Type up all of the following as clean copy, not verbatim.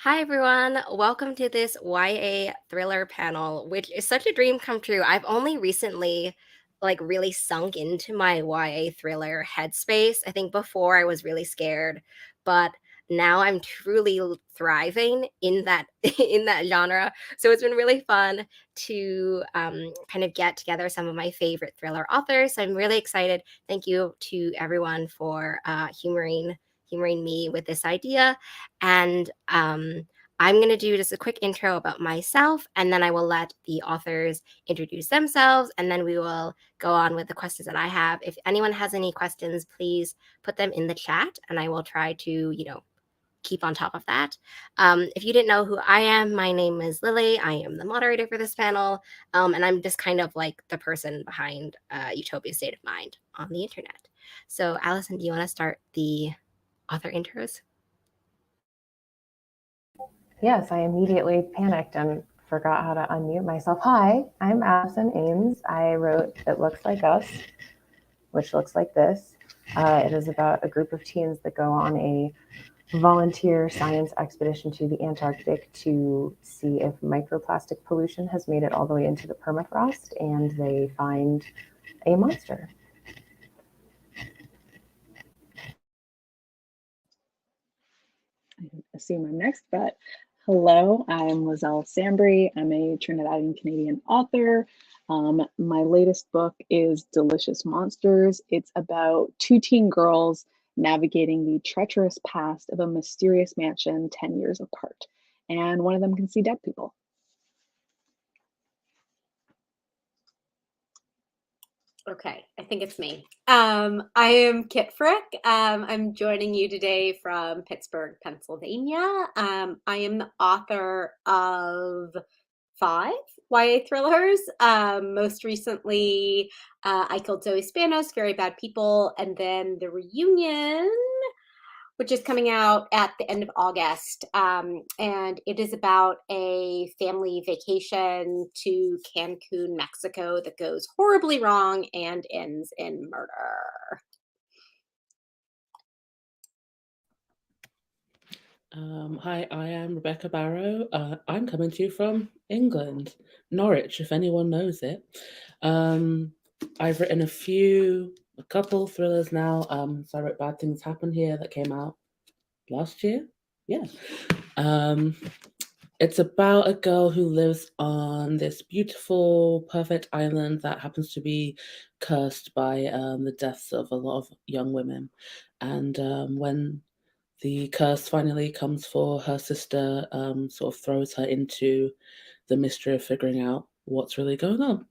Hi, everyone. Welcome to this YA thriller panel, which is such a dream come true. I've only recently, really sunk into my YA thriller headspace. I think before I was really scared, but now I'm truly thriving in that in that genre. So it's been really fun to kind of get together some of my favorite thriller authors. So I'm really excited. Thank you to everyone for humoring me with this idea. And I'm going to do just a quick intro about myself, and then I will let the authors introduce themselves, and then we will go on with the questions that I have. If anyone has any questions, please put them in the chat, and I will try to, keep on top of that. If you didn't know who I am, my name is Lily. I am the moderator for this panel, and I'm just kind of like the person behind Utopia State of Mind on the internet. So, Allison, do you want to start the author intros? Yes, I immediately panicked and forgot how to unmute myself. Hi, I'm Allison Ames. I wrote It Looks Like Us, which looks like this. It is about a group of teens that go on a volunteer science expedition to the Antarctic to see if microplastic pollution has made it all the way into the permafrost, and they find a monster. I assume I'm next, but hello, I'm Lizelle Sambry. I'm a Trinidadian Canadian author. My latest book is Delicious Monsters. It's about two teen girls navigating the treacherous past of a mysterious mansion 10 years apart, and one of them can see dead people. Okay, I think it's me. I am Kit Frick. I'm joining you today from Pittsburgh, Pennsylvania. I am the author of 5 YA thrillers. Most recently, I Killed Zoe Spanos, Very Bad People, and then The Reunion, which is coming out at the end of August. And it is about a family vacation to Cancun, Mexico that goes horribly wrong and ends in murder. Hi, I am Rebecca Barrow. I'm coming to you from England, Norwich, if anyone knows it. I've written a couple thrillers now. So I wrote Bad Things Happen Here that came out last year. Yeah. It's about a girl who lives on this beautiful, perfect island that happens to be cursed by the deaths of a lot of young women. And when the curse finally comes for her sister, sort of throws her into the mystery of figuring out what's really going on.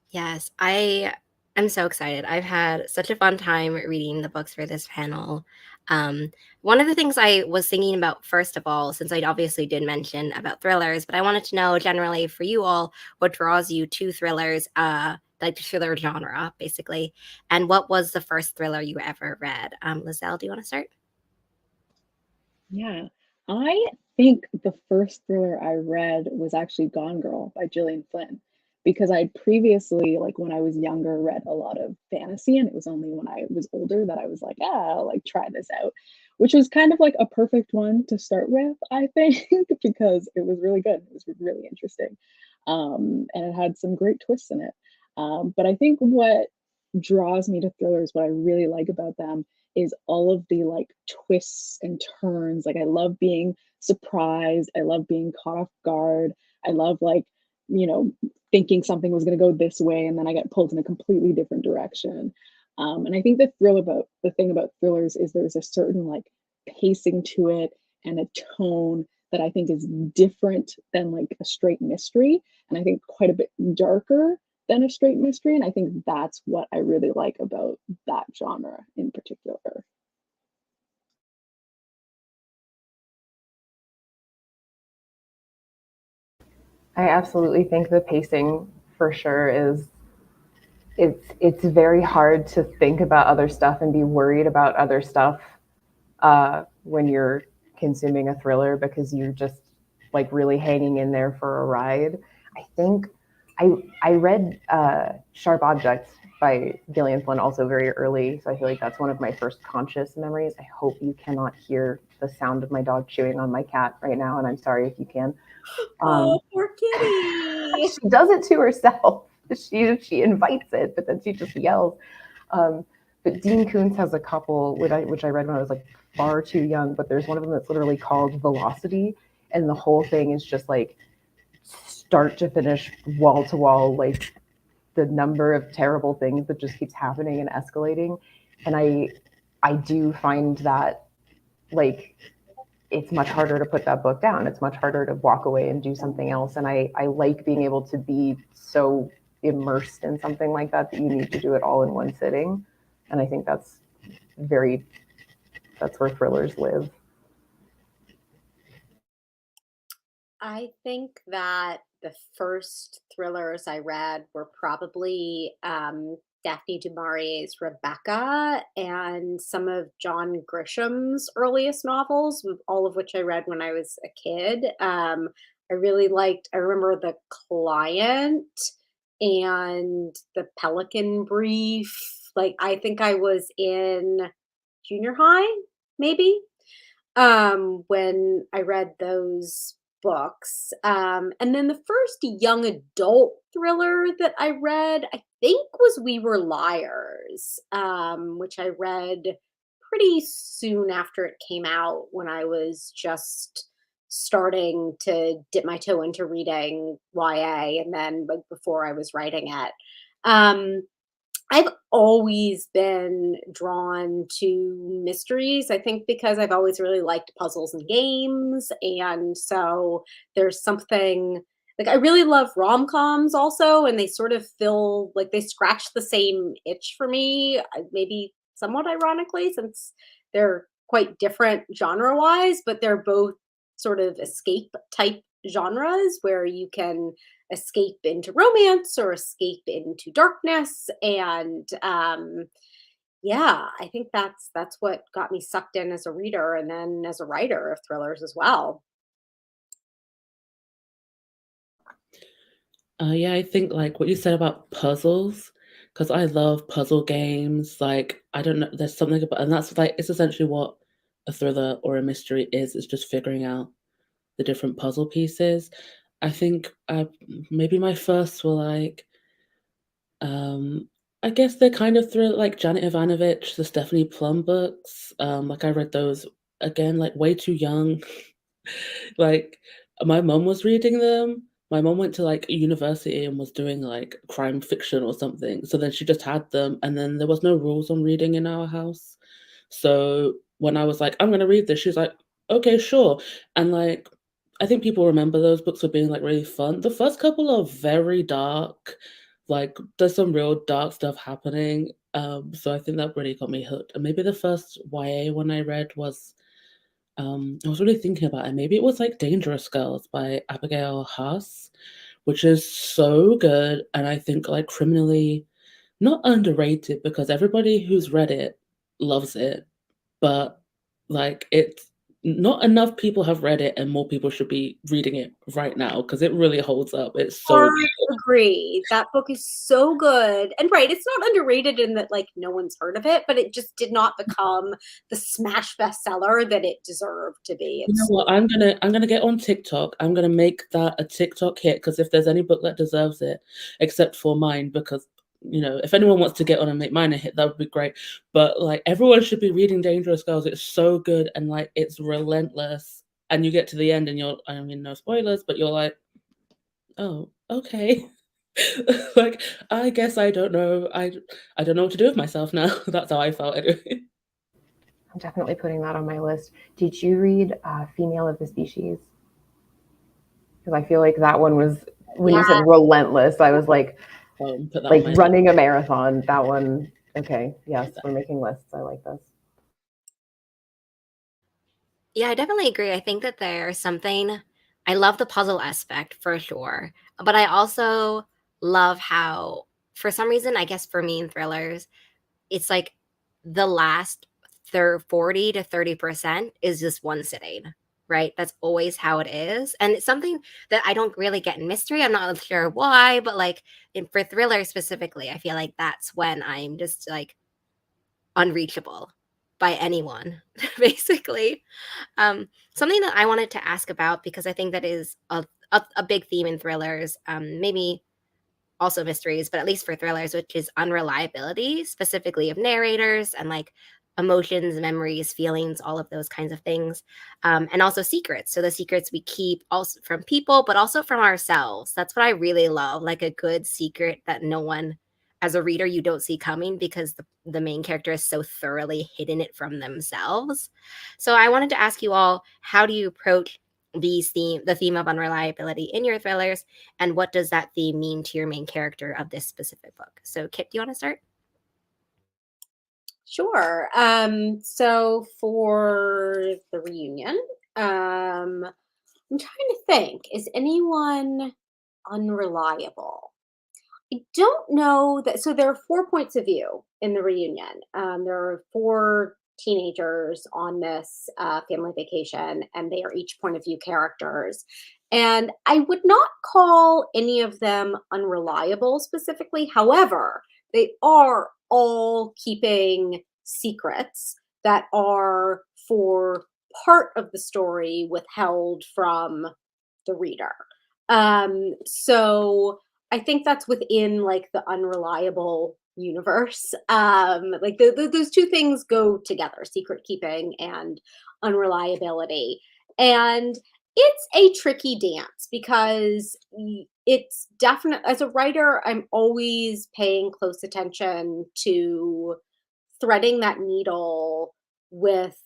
Yes, I'm so excited. I've had such a fun time reading the books for this panel. One of the things I was thinking about, first of all, since I obviously did mention about thrillers, but I wanted to know generally for you all what draws you to thrillers, like the thriller genre, basically, and what was the first thriller you ever read? Lizelle, do you want to start? Yeah, I think the first thriller I read was actually Gone Girl by Gillian Flynn because I'd previously, like when I was younger, read a lot of fantasy, and it was only when I was older that I was like, I'll like try this out, which was kind of like a perfect one to start with, I think, because it was really good. It was really interesting. And it had some great twists in it. But I think what draws me to thrillers, what I really like about them is all of the like twists and turns. Like I love being surprised. I love being caught off guard. I love like, you know, thinking something was going to go this way and then I get pulled in a completely different direction. And I think the thing about thrillers is there's a certain like pacing to it and a tone that I think is different than like a straight mystery. And I think quite a bit darker than a straight mystery. And I think that's what I really like about that genre in particular. I absolutely think the pacing for sure is it's very hard to think about other stuff and be worried about other stuff when you're consuming a thriller because you're just like really hanging in there for a ride. I think I read Sharp Objects by Gillian Flynn, also very early. So I feel like that's one of my first conscious memories. I hope you cannot hear the sound of my dog chewing on my cat right now, and I'm sorry if you can. Oh, poor kitty. She does it to herself. She invites it, but then she just yells. But Dean Koontz has a couple, which I read when I was like far too young, but there's one of them that's literally called Velocity, and the whole thing is just like start to finish, wall to wall, like the number of terrible things that just keeps happening and escalating. And I do find that like it's much harder to put that book down. It's much harder to walk away and do something else. And I like being able to be so immersed in something like that that you need to do it all in one sitting. And I think that's where thrillers live. I think that the first thrillers I read were probably Daphne du Maurier's Rebecca and some of John Grisham's earliest novels, all of which I read when I was a kid. I really liked, I remember The Client and The Pelican Brief. Like, I think I was in junior high, maybe, when I read those books. And then the first young adult thriller that I read, I think, was We Were Liars, which I read pretty soon after it came out when I was just starting to dip my toe into reading YA and then like before I was writing it. Um, I've always been drawn to mysteries, I think because I've always really liked puzzles and games, and so there's something like I really love rom-coms also, and they sort of feel like they scratch the same itch for me, maybe somewhat ironically since they're quite different genre-wise, but they're both sort of escape type genres where you can escape into romance or escape into darkness and yeah, I think that's what got me sucked in as a reader and then as a writer of thrillers as well. Yeah, I think like what you said about puzzles, because I love puzzle games. Like, I don't know, there's something about, and that's like, it's essentially what a thriller or a mystery is. It's just figuring out the different puzzle pieces. I think maybe my first were like, um, I guess they're kind of thrill like Janet Ivanovich, the Stephanie Plum books. Like I read those again, like way too young. Like, my mom was reading them. My mom went to, like, university and was doing, like, crime fiction or something, so then she just had them, and then there was no rules on reading in our house. So, when I was like, "I'm gonna read this," she's like, "Okay, sure," and, like, I think people remember those books for being, like, really fun. The first couple are very dark, like, there's some real dark stuff happening, so I think that really got me hooked, and maybe the first YA one I read was I was really thinking about it. Maybe it was like Dangerous Girls by Abigail Haas, which is so good. And I think like criminally not underrated because everybody who's read it loves it. But like it's not enough people have read it and more people should be reading it right now because it really holds up. It's so Hard agree. That book is so good. And right, it's not underrated in that like no one's heard of it, but it just did not become the smash bestseller that it deserved to be. you know It's what? I'm gonna get on TikTok. I'm gonna make that a TikTok hit because if there's any book that deserves it, except for mine, because if anyone wants to get on and make mine a hit, that would be great. But like everyone should be reading Dangerous Girls. It's so good and like it's relentless. And you get to the end and I mean no spoilers, but you're like, oh, okay. Like I guess I don't know. I don't know what to do with myself now. That's how I felt anyway. I'm definitely putting that on my list. Did you read Female of the Species? Because I feel like that one was, when you said yeah. relentless, I was like Put that on my list. running a marathon. That one, okay, yes, we're making lists. I like this. Yeah, I definitely agree. I think that there's something, I love the puzzle aspect for sure, but I also love how, for some reason, I guess for me in thrillers, it's like the last 40 to 30% is just one sitting, right? That's always how it is. And it's something that I don't really get in mystery. I'm not sure why, but like for thriller specifically, I feel like that's when I'm just like unreachable by anyone, basically. Something that I wanted to ask about, because I think that is a big theme in thrillers, maybe also mysteries, but at least for thrillers, which is unreliability, specifically of narrators and like emotions, memories, feelings, all of those kinds of things. And also secrets. So the secrets we keep also from people, but also from ourselves. That's what I really love, like a good secret that no one, as a reader, you don't see coming because the main character is so thoroughly hidden it from themselves. So I wanted to ask you all, how do you approach the theme of unreliability in your thrillers, and what does that theme mean to your main character of this specific book? So Kit, do you want to start? Sure. So for the reunion, I'm trying to think, is anyone unreliable? I don't know that. So there are 4 points of view in the reunion. There are 4 teenagers on this family vacation, and they are each point of view characters. And I would not call any of them unreliable specifically. However, they are all keeping secrets that are for part of the story withheld from the reader. So I think that's within like the unreliable universe. Like those two things go together: secret keeping and unreliability. And it's a tricky dance because it's definitely, as a writer, I'm always paying close attention to threading that needle with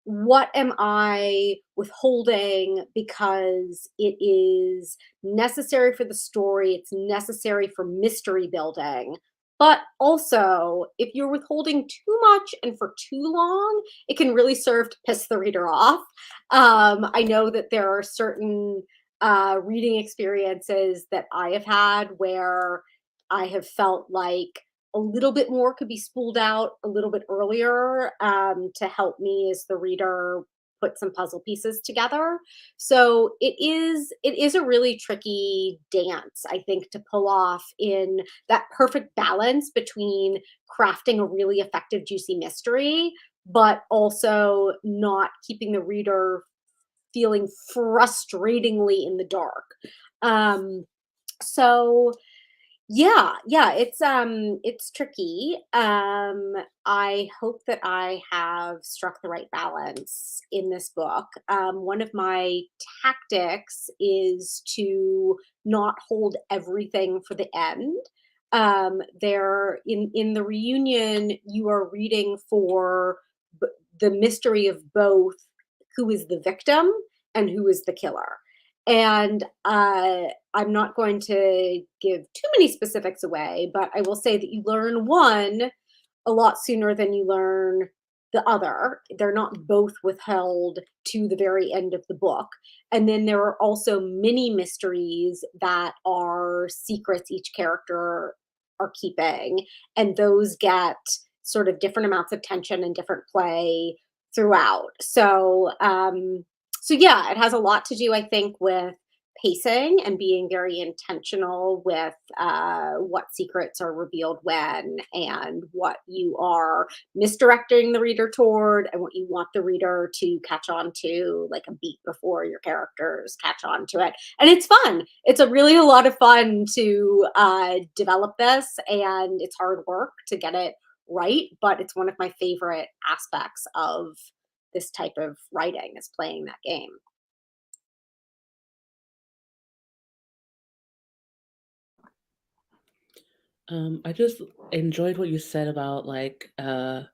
what am I withholding because it is necessary for the story, it's necessary for mystery building. But also, if you're withholding too much and for too long, it can really serve to piss the reader off. I know that there are certain reading experiences that I have had where I have felt like a little bit more could be spooled out a little bit earlier, to help me as the reader put some puzzle pieces together. So it is a really tricky dance, I think, to pull off in that perfect balance between crafting a really effective, juicy mystery, but also not keeping the reader feeling frustratingly in the dark. Um, so yeah, it's tricky. I hope that I have struck the right balance in this book. One of my tactics is to not hold everything for the end. There in the reunion, you are reading for b- the mystery of both who is the victim and who is the killer. And I'm not going to give too many specifics away, but I will say that you learn one a lot sooner than you learn the other. They're not both withheld to the very end of the book. And then there are also mini mysteries that are secrets each character are keeping, and those get sort of different amounts of tension and different play throughout. So yeah, it has a lot to do, I think, with pacing and being very intentional with what secrets are revealed when, and what you are misdirecting the reader toward, and what you want the reader to catch on to like a beat before your characters catch on to it. And it's fun. It's a lot of fun to develop this, and it's hard work to get it right, but it's one of my favorite aspects of this type of writing, is playing that game. I just enjoyed what you said about like the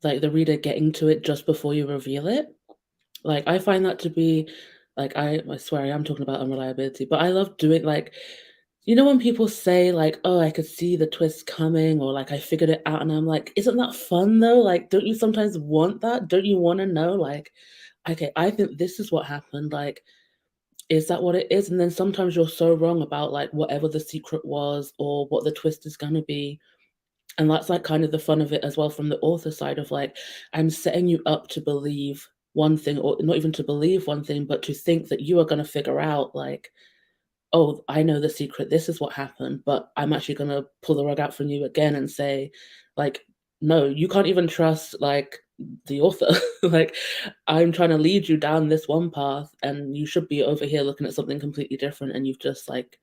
reader getting to it just before you reveal it. Like I find that to be like I swear I am talking about unreliability, but I love doing like you know when people say like, "Oh, I could see the twist coming," or like, "I figured it out," and I'm like, "Isn't that fun though?" Like, don't you sometimes want that? Don't you want to know like, "Okay, I think this is what happened." Like, is that what it is? And then sometimes you're so wrong about like whatever the secret was or what the twist is going to be. And that's like kind of the fun of it as well from the author side of like, I'm setting you up to believe one thing, or not even to believe one thing, but to think that you are going to figure out like, oh, I know the secret, this is what happened, but I'm actually going to pull the rug out from you again and say, like, no, you can't even trust like the author. Like, I'm trying to lead you down this one path, and you should be over here looking at something completely different, and you've just like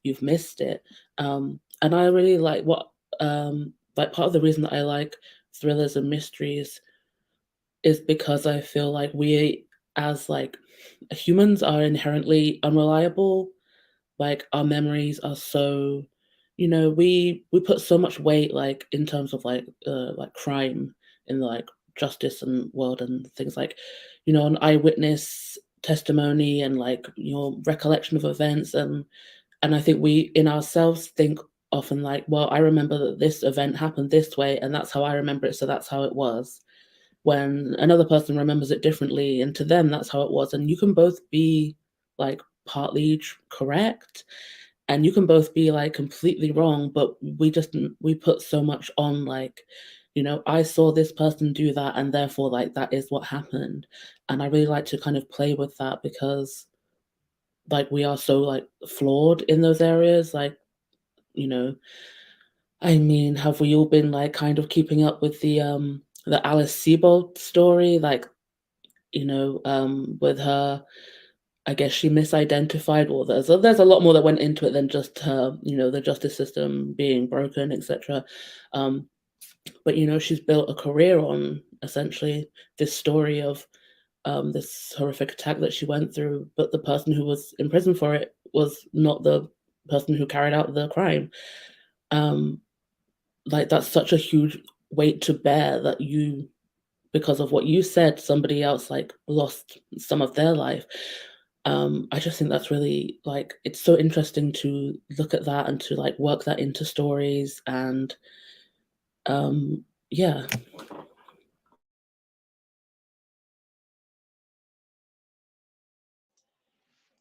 you've missed it. And I really like part of the reason that I like thrillers and mysteries is because I feel like we as like humans are inherently unreliable. Like our memories are so, we put so much weight like in terms of like crime in the like justice and world and things like, an eyewitness testimony and like your recollection of events, and I think we in ourselves think often like, well, I remember that this event happened this way and that's how I remember it, so that's how it was. When another person remembers it differently, and to them that's how it was. And you can both be like partly correct, and you can both be like completely wrong, but we put so much on like, I saw this person do that and therefore like that is what happened. And I really like to kind of play with that because like we are so like flawed in those areas, like, you know I mean, have we all been like kind of keeping up with the Alice Sebold story, like, with her, I guess she misidentified. Well, there's a lot more that went into it than just her, the justice system being broken, etc. Um, but she's built a career on essentially this story of this horrific attack that she went through, but the person who was in prison for it was not the person who carried out the crime. Um, like that's such a huge weight to bear that because of what you said, somebody else like lost some of their life. I just think that's really like it's so interesting to look at that and to like work that into stories and yeah.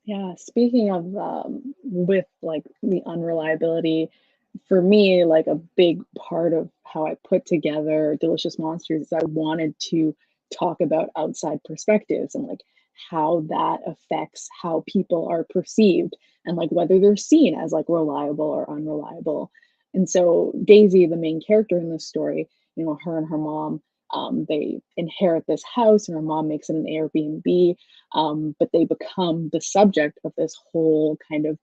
Yeah, speaking of with like the unreliability, for me, like a big part of how I put together Delicious Monsters is I wanted to talk about outside perspectives and like how that affects how people are perceived and like whether they're seen as like reliable or unreliable. And so Daisy, the main character in this story, her and her mom, they inherit this house and her mom makes it an Airbnb, but they become the subject of this whole kind of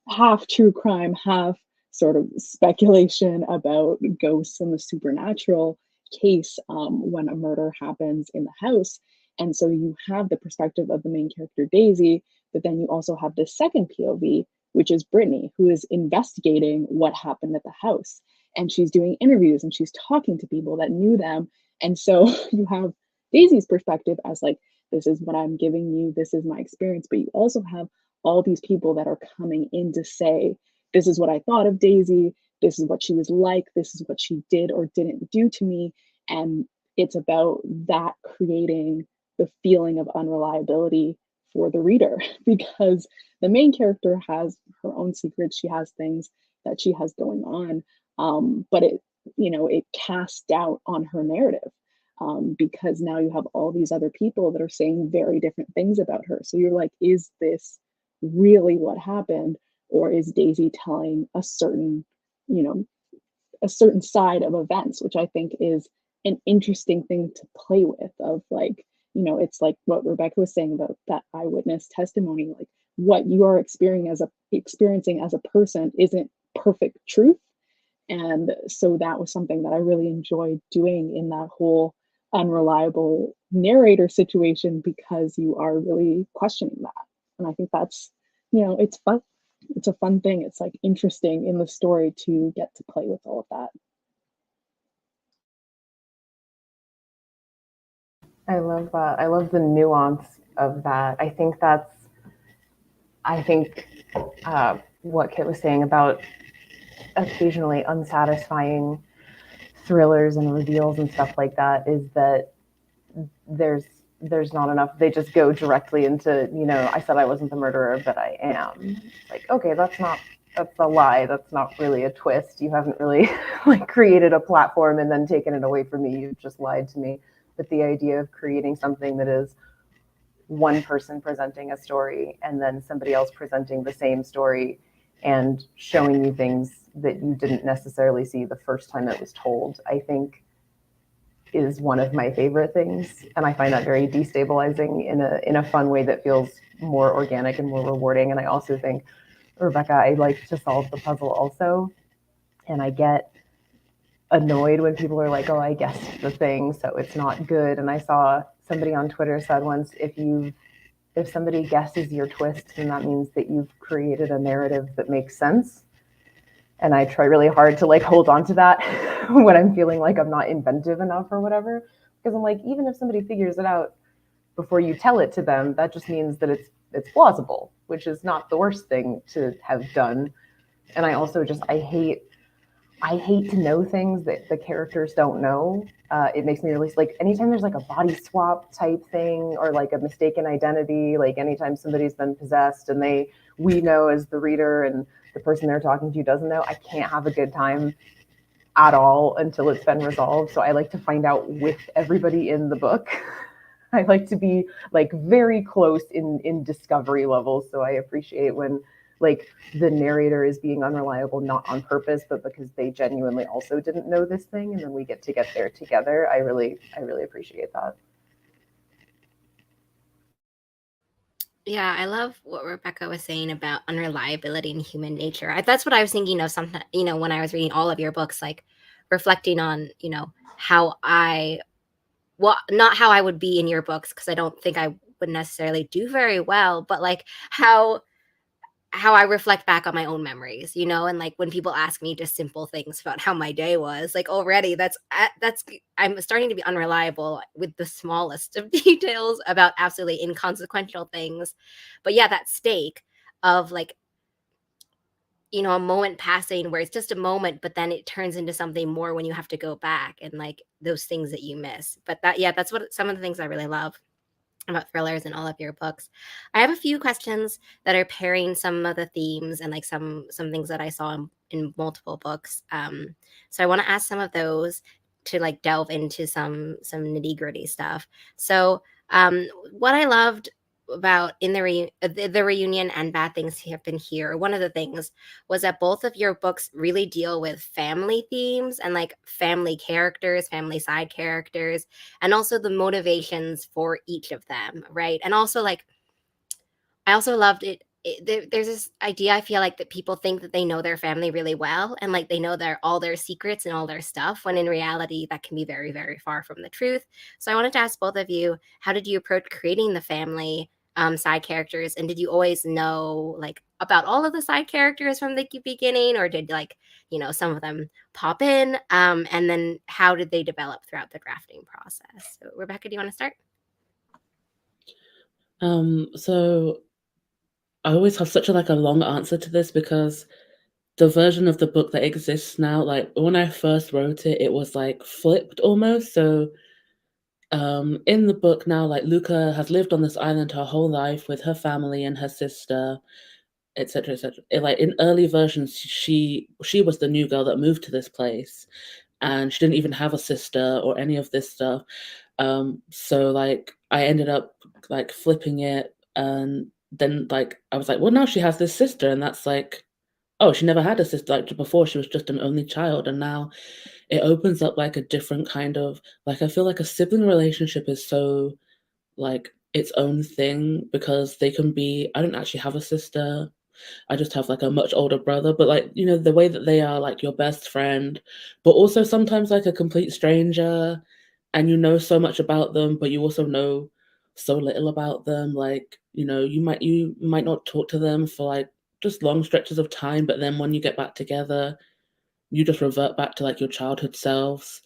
half true crime, half sort of speculation about ghosts and the supernatural case when a murder happens in the house. And so you have the perspective of the main character, Daisy, but then you also have the second POV, which is Brittany, who is investigating what happened at the house. And she's doing interviews and she's talking to people that knew them. And so you have Daisy's perspective as like, this is what I'm giving you, this is my experience. But you also have all these people that are coming in to say, this is what I thought of Daisy, this is what she was like, this is what she did or didn't do to me. And it's about that creating the feeling of unreliability for the reader because the main character has her own secrets, she has things that she has going on, but it casts doubt on her narrative. Because now you have all these other people that are saying very different things about her. So you're like, is this really what happened? Or is Daisy telling you know, a certain side of events, which I think is an interesting thing to play with of like, it's like what Rebecca was saying about that eyewitness testimony, like what you are experiencing as a person isn't perfect truth. And so that was something that I really enjoyed doing in that whole unreliable narrator situation because you are really questioning that. And I think that's, it's fun. It's a fun thing. It's like interesting in the story to get to play with all of that. I love that. I love the nuance of that. I think what Kit was saying about occasionally unsatisfying thrillers and reveals and stuff like that is that there's not enough. They just go directly into, I said I wasn't the murderer, but I am. Like, okay, that's a lie. That's not really a twist. You haven't really like created a platform and then taken it away from me. You've just lied to me. But the idea of creating something that is one person presenting a story and then somebody else presenting the same story and showing you things that you didn't necessarily see the first time it was told, I think is one of my favorite things. And I find that very destabilizing in a fun way that feels more organic and more rewarding. And I also think, Rebecca, I like to solve the puzzle also. And I get annoyed when people are like, oh, I guessed the thing, so it's not good. And I saw somebody on Twitter said once, if somebody guesses your twist, then that means that you've created a narrative that makes sense. And I try really hard to like hold on to that when I'm feeling like I'm not inventive enough or whatever. Because I'm like, even if somebody figures it out before you tell it to them, that just means that it's plausible, which is not the worst thing to have done. And I also just I hate to know things that the characters don't know. It makes me really like anytime there's like a body swap type thing or like a mistaken identity, like anytime somebody's been possessed and we know as the reader and the person they're talking to doesn't know, I can't have a good time at all until it's been resolved. So I like to find out with everybody in the book. I like to be like very close in discovery levels. So I appreciate when like the narrator is being unreliable, not on purpose, but because they genuinely also didn't know this thing. And then we get there together. I really appreciate that. Yeah, I love what Rebecca was saying about unreliability in human nature. That's what I was thinking of sometimes, when I was reading all of your books, like reflecting on, how not how I would be in your books, because I don't think I would necessarily do very well, but like how I reflect back on my own memories, and like when people ask me just simple things about how my day was, like already that's I'm starting to be unreliable with the smallest of details about absolutely inconsequential things. But yeah, that stake of like, a moment passing where it's just a moment, but then it turns into something more when you have to go back and like those things that you miss. But that's what some of the things I really love about thrillers in all of your books. I have a few questions that are pairing some of the themes and like some things that I saw in multiple books. So I want to ask some of those to like delve into some nitty gritty stuff. So what I loved about in the reunion and Bad Things Have Been Here, one of the things was that both of your books really deal with family themes and like family characters, family side characters, and also the motivations for each of them, right? And also like I also loved there's this idea I feel like that people think that they know their family really well and like they know all their secrets and all their stuff, when in reality that can be very, very far from the truth. So I wanted to ask both of you, how did you approach creating the family side characters, and did you always know like about all of the side characters from the beginning, or did like some of them pop in, and then how did they develop throughout the drafting process? So Rebecca, do you want to start? So I always have such a long answer to this because the version of the book that exists now, like when I first wrote it, it was like flipped almost. So in the book now, like Luca has lived on this island her whole life with her family and her sister, etc., etc. Like in early versions, she was the new girl that moved to this place, and she didn't even have a sister or any of this stuff. So like I ended up like flipping it, and then like I was like, well, now she has this sister, and that's like, oh, she never had a sister. Like before, she was just an only child, and now it opens up like a different kind of like I feel like a sibling relationship is so like its own thing because they can be. I don't actually have a sister. I just have like a much older brother, but like, the way that they are like your best friend, but also sometimes like a complete stranger, and you know so much about them, but you also know so little about them. Like, you might not talk to them for like just long stretches of time, but then when you get back together, you just revert back to like your childhood selves.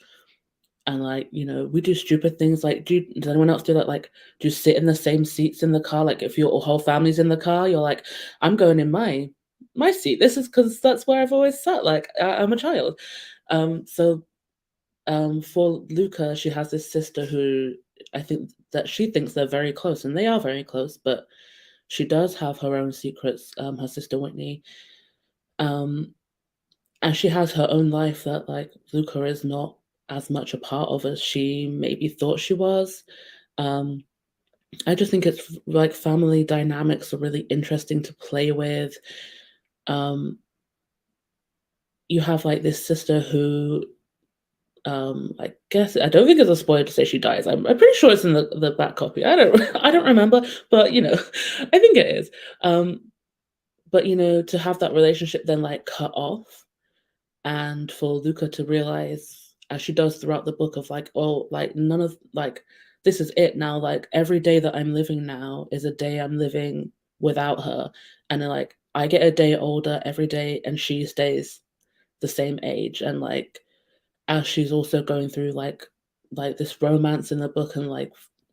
And like, we do stupid things like does anyone else do that? Like, do you sit in the same seats in the car? Like if your whole family's in the car, you're like, I'm going in my seat. This is because that's where I've always sat. Like I'm a child. For Luca, she has this sister who I think that she thinks they're very close, and they are very close, but she does have her own secrets, her sister Whitney. And she has her own life that like Luca is not as much a part of as she maybe thought she was. Um, I just think it's like family dynamics are really interesting to play with. Um, you have like this sister who I guess I don't think it's a spoiler to say she dies. I'm pretty sure it's in the back copy. I don't I don't remember, but I think it is. Um, but to have that relationship then like cut off, and for Luca to realize, as she does throughout the book, of like, oh, like none of like this is it now. Like every day that I'm living now is a day I'm living without her, and then like I get a day older every day, and she stays the same age, and like as she's also going through like this romance in the book, and like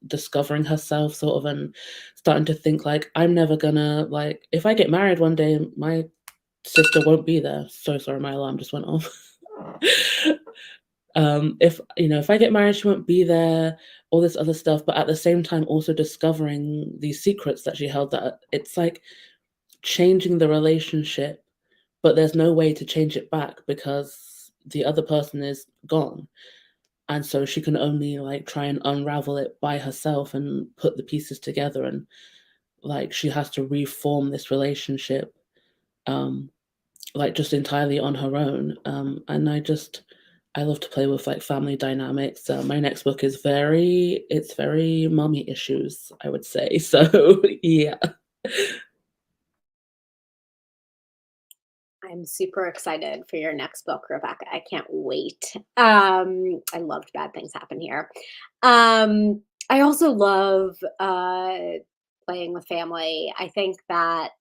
discovering herself sort of, and starting to think like I'm never gonna, like, if I get married one day, my sister won't be there. So sorry, my alarm just went off. If I get married, she won't be there, all this other stuff, but at the same time also discovering these secrets that she held, that it's like changing the relationship, but there's no way to change it back because the other person is gone. And so she can only like try and unravel it by herself and put the pieces together, and like she has to reform this relationship, um like just entirely on her own. And I love to play with like family dynamics. My next book is very mommy issues, I would say. So yeah. I'm super excited for your next book, Rebecca. I can't wait. I loved Bad Things Happen Here. I also love playing with family. I think that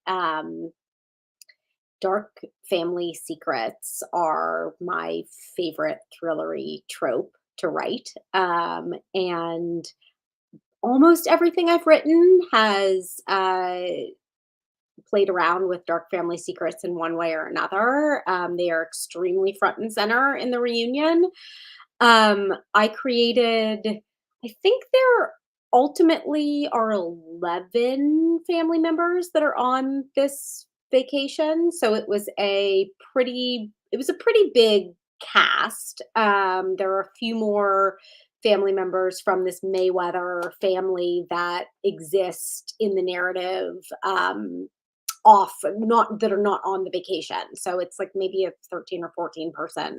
dark family secrets are my favorite thrillery trope to write. And almost everything I've written has played around with dark family secrets in one way or another. They are extremely front and center in the reunion. I created, I think there ultimately are 11 family members that are on this vacation. So it was a pretty big cast. There are a few more family members from this Mayweather family that exist in the narrative. Off not that are not on the vacation. So it's like maybe a 13 or 14-person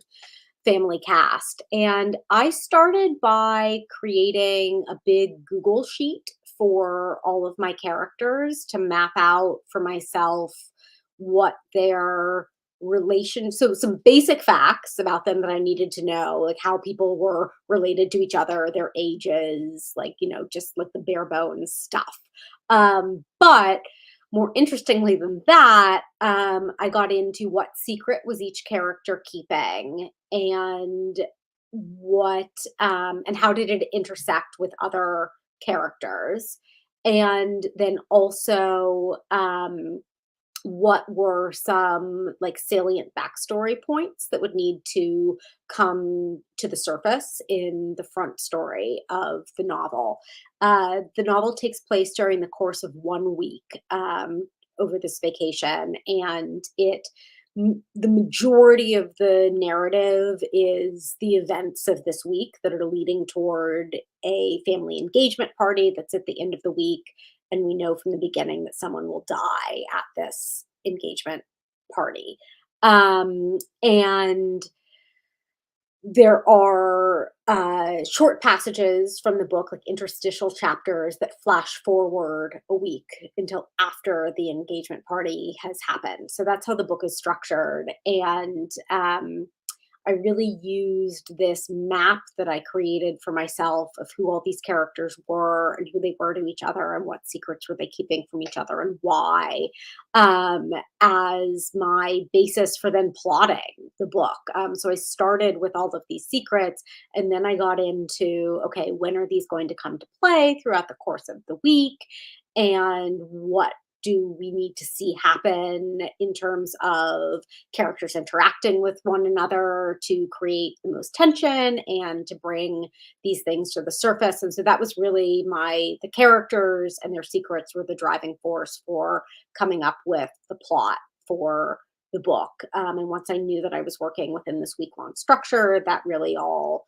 family cast. And I started by creating a big Google sheet for all of my characters to map out for myself what their relation, so some basic facts about them that I needed to know, like how people were related to each other, their ages, like, just like the bare bones stuff. But more interestingly than that, I got into what secret was each character keeping, and what and how did it intersect with other characters, and then also what were some like salient backstory points that would need to come to the surface in the front story of the novel. The novel takes place during the course of 1 week, over this vacation, and the majority of the narrative is the events of this week that are leading toward a family engagement party that's at the end of the week, and we know from the beginning that someone will die at this engagement party. And there are short passages from the book, like interstitial chapters that flash forward a week until after the engagement party has happened. So that's how the book is structured. And I really used this map that I created for myself of who all these characters were and who they were to each other and what secrets were they keeping from each other and why, as my basis for then plotting the book. So I started with all of these secrets, and then I got into, okay, when are these going to come to play throughout the course of the week? And what do we need to see happen in terms of characters interacting with one another to create the most tension and to bring these things to the surface? And so that was really the characters and their secrets were the driving force for coming up with the plot for the book. And once I knew that I was working within this week long structure, that really all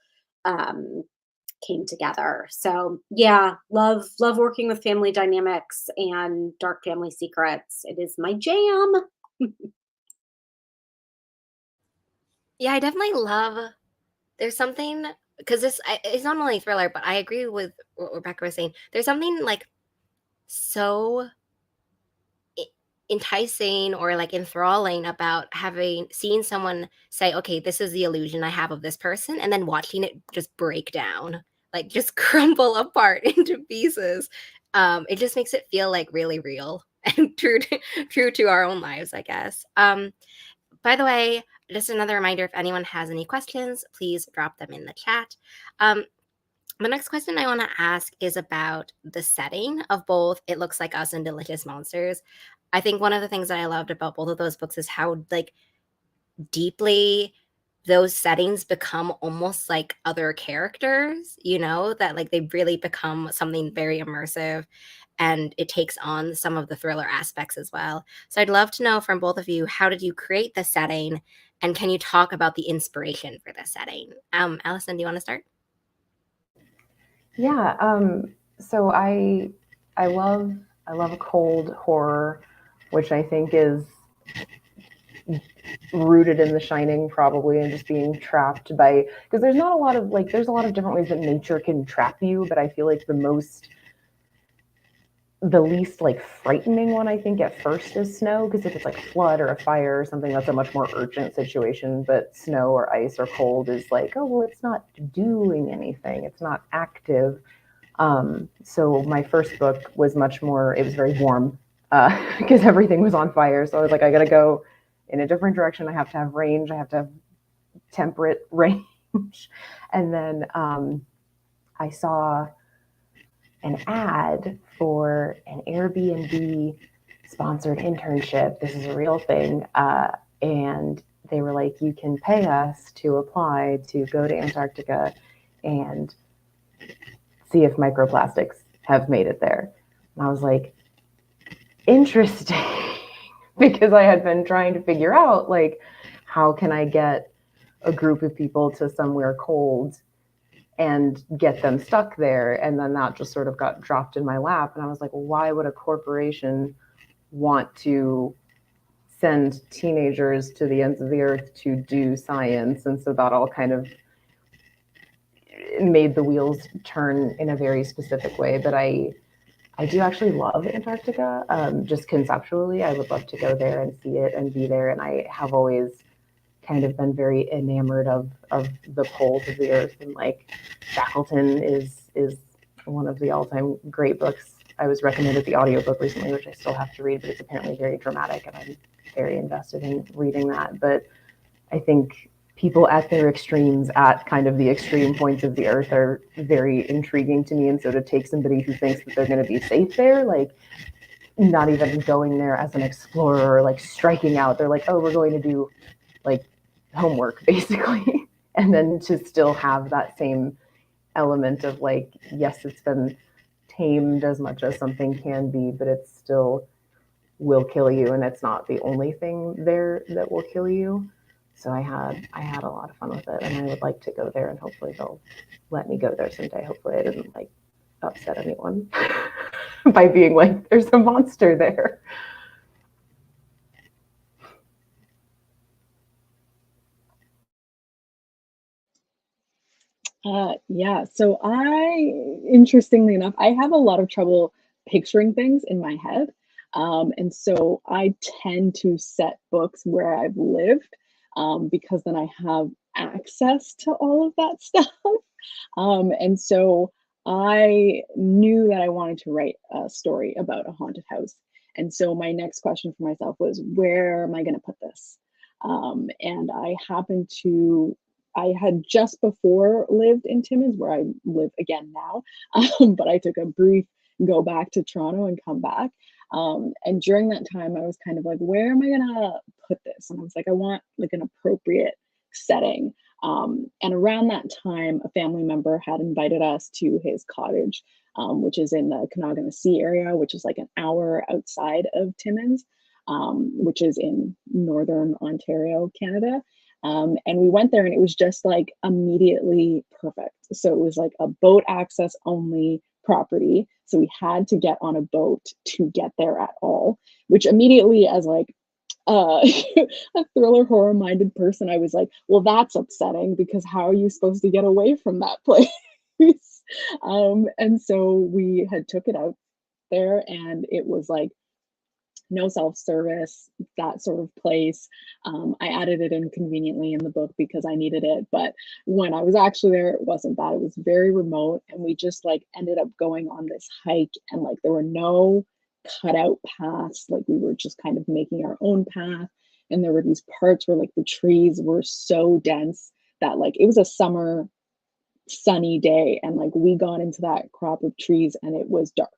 came together. So yeah, love working with family dynamics and dark family secrets. It is my jam. Yeah, I definitely love there's something because it's not only a thriller, but I agree with what Rebecca was saying. There's something like so e enticing or, like, enthralling about having seen someone say, "Okay, this is the illusion I have of this person," and then watching it just break down, like, just crumble apart into pieces. It just makes it feel, like, really real and true to our own lives, I guess. By the way, just another reminder, if anyone has any questions, please drop them in the chat. Um, the next question I want to ask is about the setting of both It Looks Like Us and Delicious Monsters. I think one of the things that I loved about both of those books is how like deeply those settings become almost like other characters, you know, that like they really become something very immersive and it takes on some of the thriller aspects as well. So I'd love to know from both of you, how did you create the setting and can you talk about the inspiration for the setting? Allison, do you want to start? Yeah. So I love a cold horror, which I think is rooted in The Shining probably, and just being trapped by, because there's not a lot of like there's a lot of different ways that nature can trap you, but I feel like the least like frightening one I think at first is snow, because if it's like a flood or a fire or something, that's a much more urgent situation. But snow or ice or cold is like, oh well, it's not doing anything, it's not active. So my first book was much more, it was very warm because everything was on fire. So I was like, I got to go in a different direction. I have to have range. I have to have temperate range. And then I saw an ad for an Airbnb sponsored internship. This is a real thing. And they were like, you can pay us to apply to go to Antarctica and see if microplastics have made it there. And I was like, interesting, because I had been trying to figure out like, how can I get a group of people to somewhere cold and get them stuck there? And then that just sort of got dropped in my lap. And I was like, well, why would a corporation want to send teenagers to the ends of the earth to do science? And so that all kind of made the wheels turn in a very specific way. But I do actually love Antarctica. Just conceptually, I would love to go there and see it and be there. And I have always kind of been very enamored of the poles of the earth. And like Shackleton is one of the all-time great books. I was recommended the audiobook recently, which I still have to read, but it's apparently very dramatic, and I'm very invested in reading that. But I think people at their extremes, at kind of the extreme points of the earth, are very intriguing to me. And so to take somebody who thinks that they're going to be safe there, like not even going there as an explorer or like striking out, they're like, oh, we're going to do like homework basically. And then to still have that same element of like, yes, it's been tamed as much as something can be, but it still will kill you, and it's not the only thing there that will kill you. So I had a lot of fun with it, and I would like to go there, and hopefully they'll let me go there someday. Hopefully I didn't like upset anyone by being like, there's a monster there. Yeah, so interestingly enough, I have a lot of trouble picturing things in my head. And so I tend to set books where I've lived, because then I have access to all of that stuff. And so I knew that I wanted to write a story about a haunted house. And so my next question for myself was, where am I going to put this? And I had just before lived in Timmins, where I live again now, but I took a brief go back to Toronto and come back. And during that time, I was kind of like, where am I gonna put this? And I was like, I want like an appropriate setting. And around that time, a family member had invited us to his cottage, which is in the Kanawha area, which is like an hour outside of Timmins, which is in northern Ontario, Canada. And we went there and it was just like immediately perfect. So it was like a boat access only property. So we had to get on a boat to get there at all, which immediately, as like a thriller horror minded person, I was like, well, that's upsetting because how are you supposed to get away from that place? And so we had took it out there and it was like no self-service, that sort of place. I added it in conveniently in the book because I needed it, but when I was actually there, it wasn't that. It was very remote, and we just like ended up going on this hike, and like there were no cutout paths. Like we were just kind of making our own path, and there were these parts where like the trees were so dense that like it was a summer sunny day, and like we got into that crop of trees and it was dark.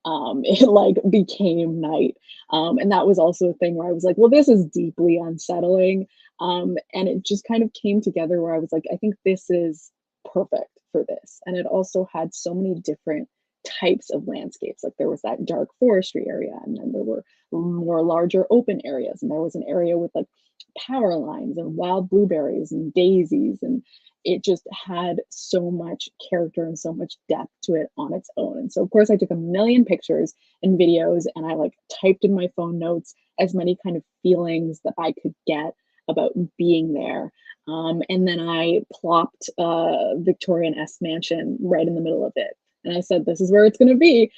It like became night. And that was also a thing where I was like, well, this is deeply unsettling. And it just kind of came together where I was like, I think this is perfect for this. And it also had so many different types of landscapes. Like there was that dark forestry area, and then there were more larger open areas, and there was an area with like power lines and wild blueberries and daisies, and it just had so much character and so much depth to it on its own. And so of course I took a million pictures and videos, and I like typed in my phone notes as many kind of feelings that I could get about being there. And then I plopped a Victorian S mansion right in the middle of it. And I said, this is where it's going to be.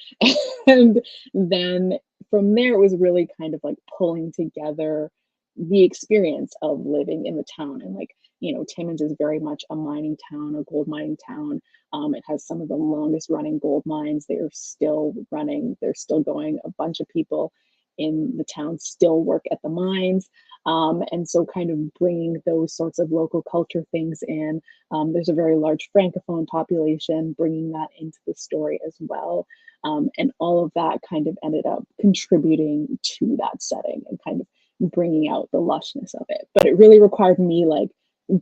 And then from there, it was really kind of like pulling together the experience of living in the town. And like, you know, Timmins is very much a mining town, a gold mining town. It has some of the longest running gold mines. They are still running, they're still going. A bunch of people in the town still work at the mines. And so kind of bringing those sorts of local culture things in. There's a very large Francophone population, bringing that into the story as well. And all of that kind of ended up contributing to that setting and kind of bringing out the lushness of it. But it really required me like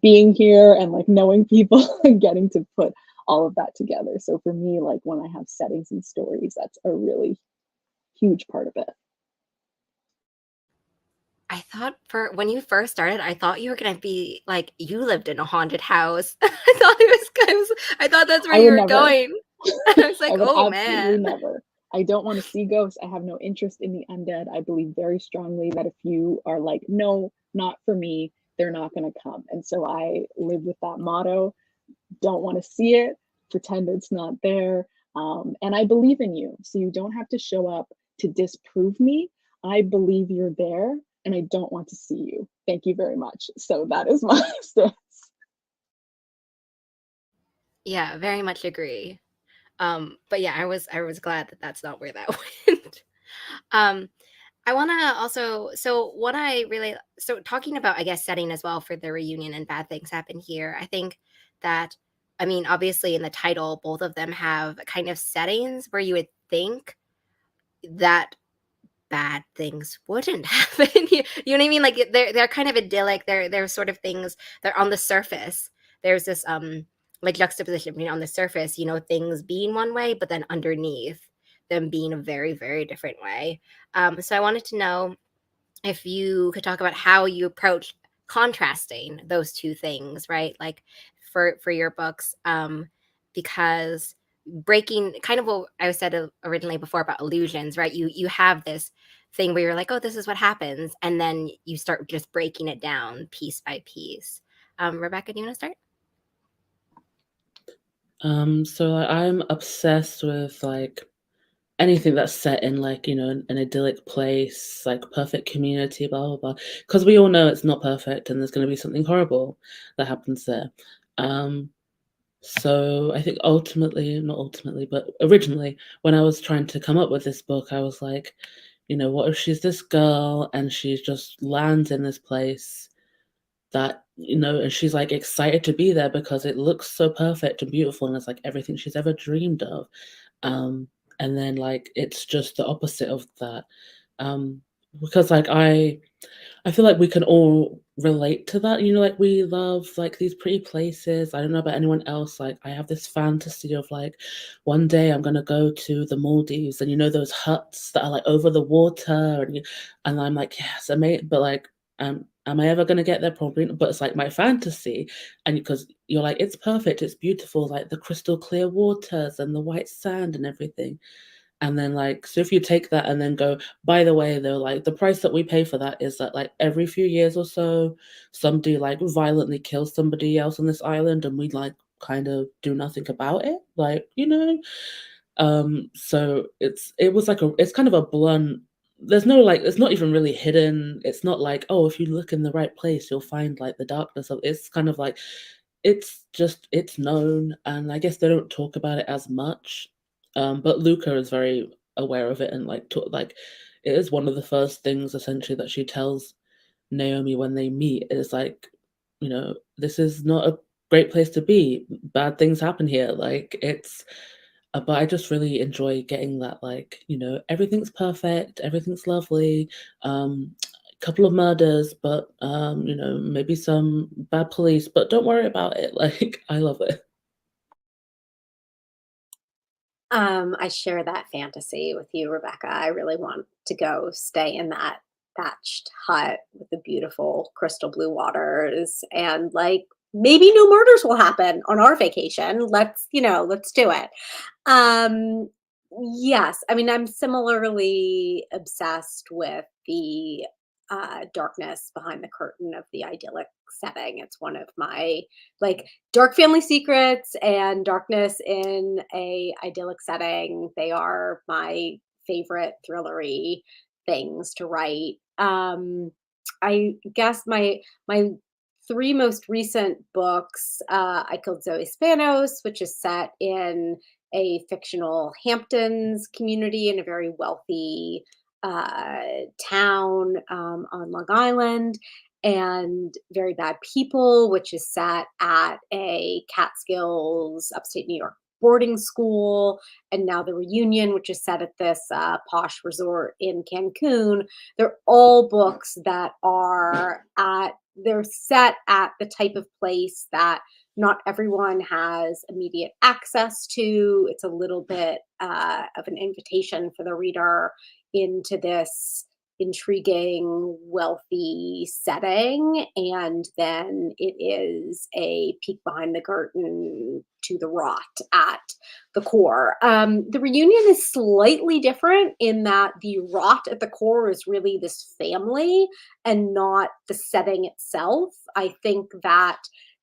being here and like knowing people and getting to put all of that together. So for me, like when I have settings and stories, that's a really huge part of it. I thought for when you first started, I thought you were gonna be like you lived in a haunted house. I thought that's where I you would were never. going. I was I like, would oh absolutely man. never. I don't want to see ghosts. I have no interest in the undead. I believe very strongly that if you are like, no, not for me, they're not going to come. And so I live with that motto. Don't want to see it, pretend it's not there. And I believe in you. So you don't have to show up to disprove me. I believe you're there and I don't want to see you. Thank you very much. So that is my stance. Yeah, very much agree. But yeah, I was glad that that's not where that went. Um, I want to also, so what I really, so talking about, I guess, setting as well for the reunion and bad things happen here. I think that, I mean, obviously in the title, both of them have kind of settings where you would think that bad things wouldn't happen. You know what I mean? Like they're kind of idyllic. They're sort of things. They're on the surface. There's this like juxtaposition between on the surface, you know, things being one way, but then underneath them being a very very different way. So I wanted to know if you could talk about how you approach contrasting those two things, right? Like for your books, because breaking kind of what I said originally before about illusions, right? You have this thing where you're like, oh, this is what happens, and then you start just breaking it down piece by piece. Rebecca, do you want to start? So like, I'm obsessed with like anything that's set in like, you know, an idyllic place, like perfect community, blah blah blah. Because we all know it's not perfect and there's gonna be something horrible that happens there. Um, so I think ultimately, not ultimately, but originally, when I was trying to come up with this book, I was like, you know, what if she's this girl and she just lands in this place that, you know, and she's like excited to be there because it looks so perfect and beautiful and it's like everything she's ever dreamed of. Um, and then like it's just the opposite of that. Um, because like I feel like we can all relate to that. You know, like we love like these pretty places. I don't know about anyone else. Like I have this fantasy of like one day I'm gonna go to the Maldives and you know those huts that are like over the water and I'm like, yes, amazing. But like am I ever going to get there? Probably not. But it's like my fantasy. And because you're like, it's perfect, it's beautiful, like the crystal clear waters and the white sand and everything. And then like, so if you take that and then go, by the way, though, like the price that we pay for that is that like every few years or so, somebody like violently kills somebody else on this island and we like kind of do nothing about it. Like, so it was like it's kind of a blunt, there's no like, it's not even really hidden. It's not like, oh, if you look in the right place, you'll find like the darkness of it's kind of like it's known, and I guess they don't talk about it as much. But Luca is very aware of it and like like it is one of the first things essentially that she tells Naomi when they meet is like, this is not a great place to be. Bad things happen here. Like but I just really enjoy getting that, like, everything's perfect, everything's lovely. A couple of murders, but maybe some bad police, but don't worry about it. Like, I love it. I share that fantasy with you, Rebecca. I really want to go stay in that thatched hut with the beautiful crystal blue waters, and like maybe no murders will happen on our vacation. Let's do it. Um, yes, I mean, I'm similarly obsessed with the darkness behind the curtain of the idyllic setting. It's one of my like dark family secrets and darkness in a idyllic setting. They are my favorite thrillery things to write. I guess my three most recent books, I Killed Zoe Spanos, which is set in a fictional Hamptons community in a very wealthy uh, town on Long Island, and Very Bad People, which is set at a Catskills, upstate New York boarding school, and now The Reunion, which is set at this posh resort in Cancun. They're all books that they're set at the type of place that not everyone has immediate access to. It's a little bit of an invitation for the reader into this intriguing, wealthy setting. And then it is a peek behind the curtain to the rot at the core. The Reunion is slightly different in that the rot at the core is really this family and not the setting itself. I think that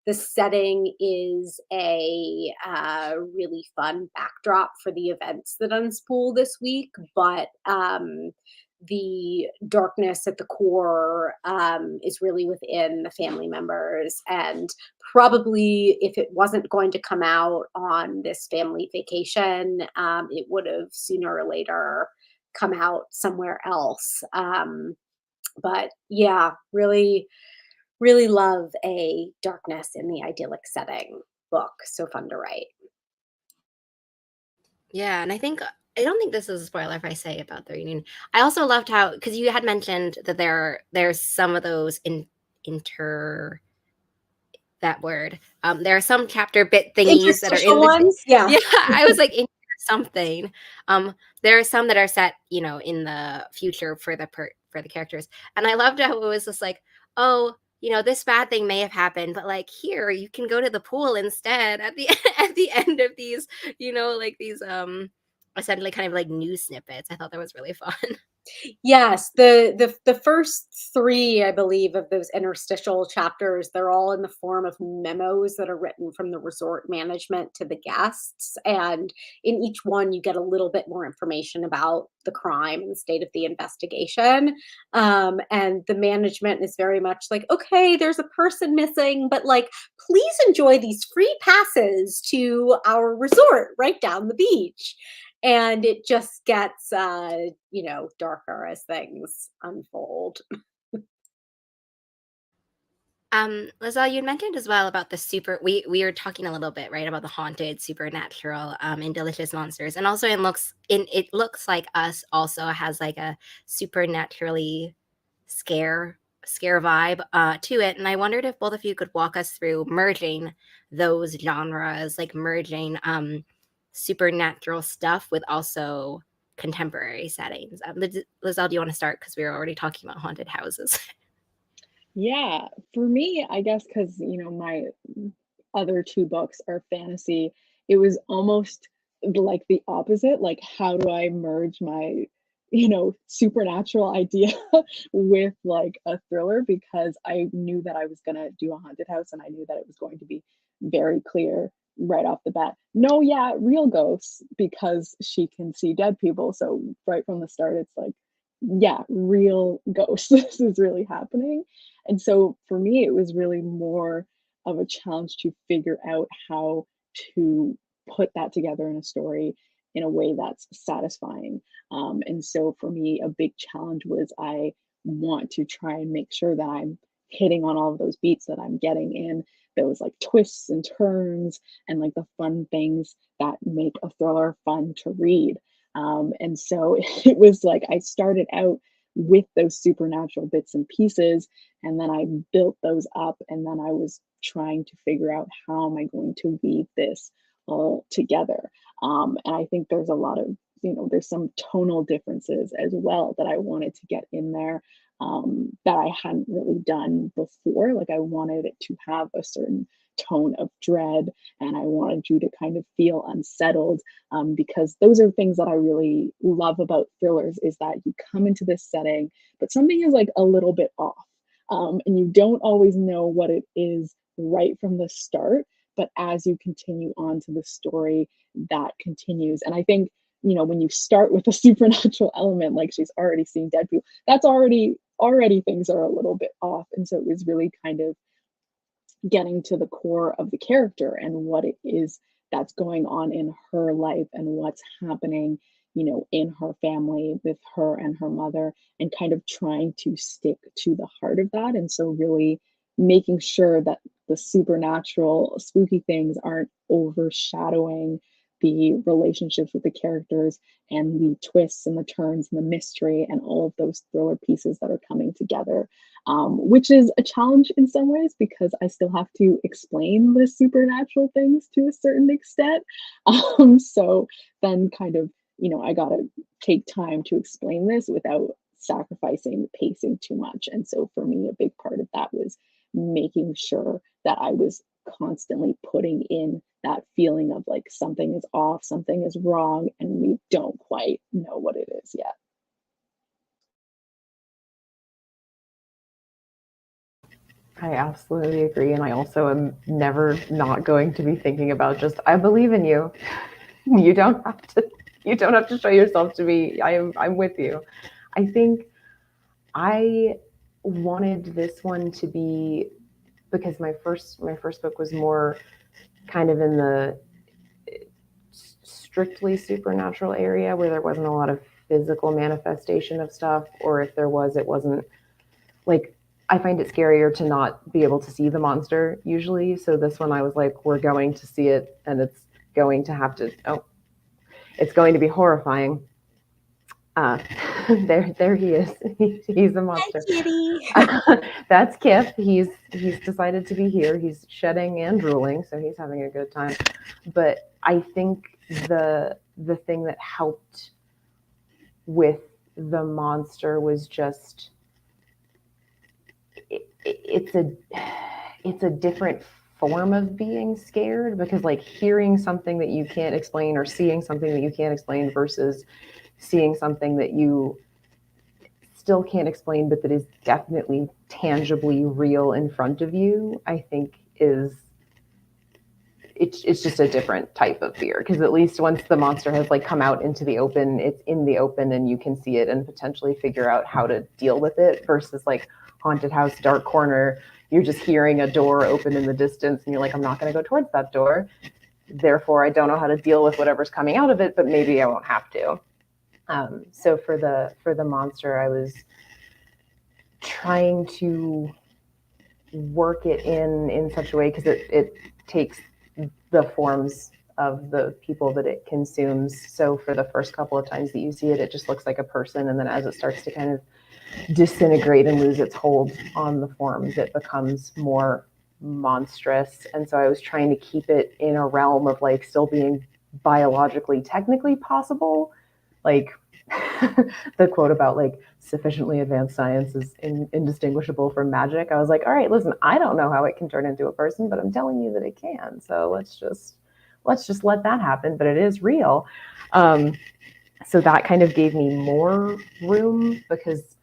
the setting is a really fun backdrop for the events that unspool this week, but the darkness at the core is really within the family members. And probably if it wasn't going to come out on this family vacation, it would have sooner or later come out somewhere else. But yeah, really, really love a darkness in the idyllic setting book. So fun to write. Yeah, and I don't think this is a spoiler if I say about the reunion. I also loved how, because you had mentioned that there's some of those inter that word. There are some chapter bit thingies that are in Interstitial the ones, yeah. yeah. I was like something. There are some that are set, in the future for the characters, and I loved how it was just like, oh, this bad thing may have happened, but like here you can go to the pool instead at the at the end of these, like these essentially kind of like news snippets. I thought that was really fun. Yes, the first three, I believe, of those interstitial chapters, they're all in the form of memos that are written from the resort management to the guests. And in each one, you get a little bit more information about the crime and the state of the investigation. And the management is very much like, okay, there's a person missing, but like, please enjoy these free passes to our resort right down the beach. And it just gets darker as things unfold. Lizelle, you mentioned as well about the we were talking a little bit, right, about the haunted supernatural in Delicious Monsters, and also it looks like Us also has like a supernaturally scare vibe to it, and I wondered if both of you could walk us through merging those genres, like merging supernatural stuff with also contemporary settings. Lizelle, do you want to start, because we were already talking about haunted houses? Yeah, for me, I guess because, my other 2 books are fantasy, it was almost like the opposite, like, how do I merge my, supernatural idea with, like, a thriller, because I knew that I was gonna do a haunted house, and I knew that it was going to be very clear right off the bat. No, yeah, real ghosts, because she can see dead people, so right from the start, it's like, yeah, real ghosts. This is really happening. And so for me, it was really more of a challenge to figure out how to put that together in a story in a way that's satisfying. And so for me, a big challenge was I want to try and make sure that I'm hitting on all of those beats, that I'm getting in those like twists and turns and like the fun things that make a thriller fun to read. And so it was like I started out with those supernatural bits and pieces, and then I built those up, and then I was trying to figure out how am I going to weave this all together. And I think there's a lot of, there's some tonal differences as well that I wanted to get in there, that I hadn't really done before. Like I wanted it to have a certain tone of dread, and I wanted you to kind of feel unsettled, because those are things that I really love about thrillers, is that you come into this setting, but something is like a little bit off, and you don't always know what it is right from the start. But as you continue on to the story, that continues. And I think, when you start with a supernatural element, like she's already seen dead people, that's already things are a little bit off. And so it was really kind of getting to the core of the character and what it is that's going on in her life and what's happening, in her family with her and her mother, and kind of trying to stick to the heart of that. And so, really making sure that the supernatural, spooky things aren't overshadowing the relationships with the characters and the twists and the turns and the mystery and all of those thriller pieces that are coming together, which is a challenge in some ways because I still have to explain the supernatural things to a certain extent. So then, kind of, I got to take time to explain this without sacrificing the pacing too much. And so, for me, a big part of that was making sure that I was constantly putting in that feeling of like something is off, something is wrong, and we don't quite know what it is yet. I absolutely agree. And I also am never not going to be thinking about just, I believe in you. You don't have to, you don't have to show yourself to me. I'm with you. I think I wanted this one to be, because my first book was more kind of in the strictly supernatural area where there wasn't a lot of physical manifestation of stuff, or if there was, it wasn't like, I find it scarier to not be able to see the monster usually. So this one I was like, we're going to see it, and it's going to have to, oh, it's going to be horrifying. Uh, there he is. He's a monster. Kitty. That's Kip. He's decided to be here. He's shedding and drooling, so he's having a good time. But I think the thing that helped with the monster was just it's a different form of being scared, because like hearing something that you can't explain or seeing something that you can't explain versus seeing something that you still can't explain but that is definitely tangibly real in front of you, I think it's just a different type of fear, because at least once the monster has like come out into the open, it's in the open and you can see it and potentially figure out how to deal with it, versus like haunted house, dark corner, you're just hearing a door open in the distance and you're like, I'm not going to go towards that door, therefore I don't know how to deal with whatever's coming out of it, but maybe I won't have to. So for the monster, I was trying to work it in such a way, because it takes the forms of the people that it consumes. So for the first couple of times that you see it, it just looks like a person, and then as it starts to kind of disintegrate and lose its hold on the forms, it becomes more monstrous. And so I was trying to keep it in a realm of like still being biologically technically possible, like the quote about like sufficiently advanced science is indistinguishable from magic. I was like, all right, listen, I don't know how it can turn into a person, but I'm telling you that it can. So let's just let that happen. But it is real. So that kind of gave me more room because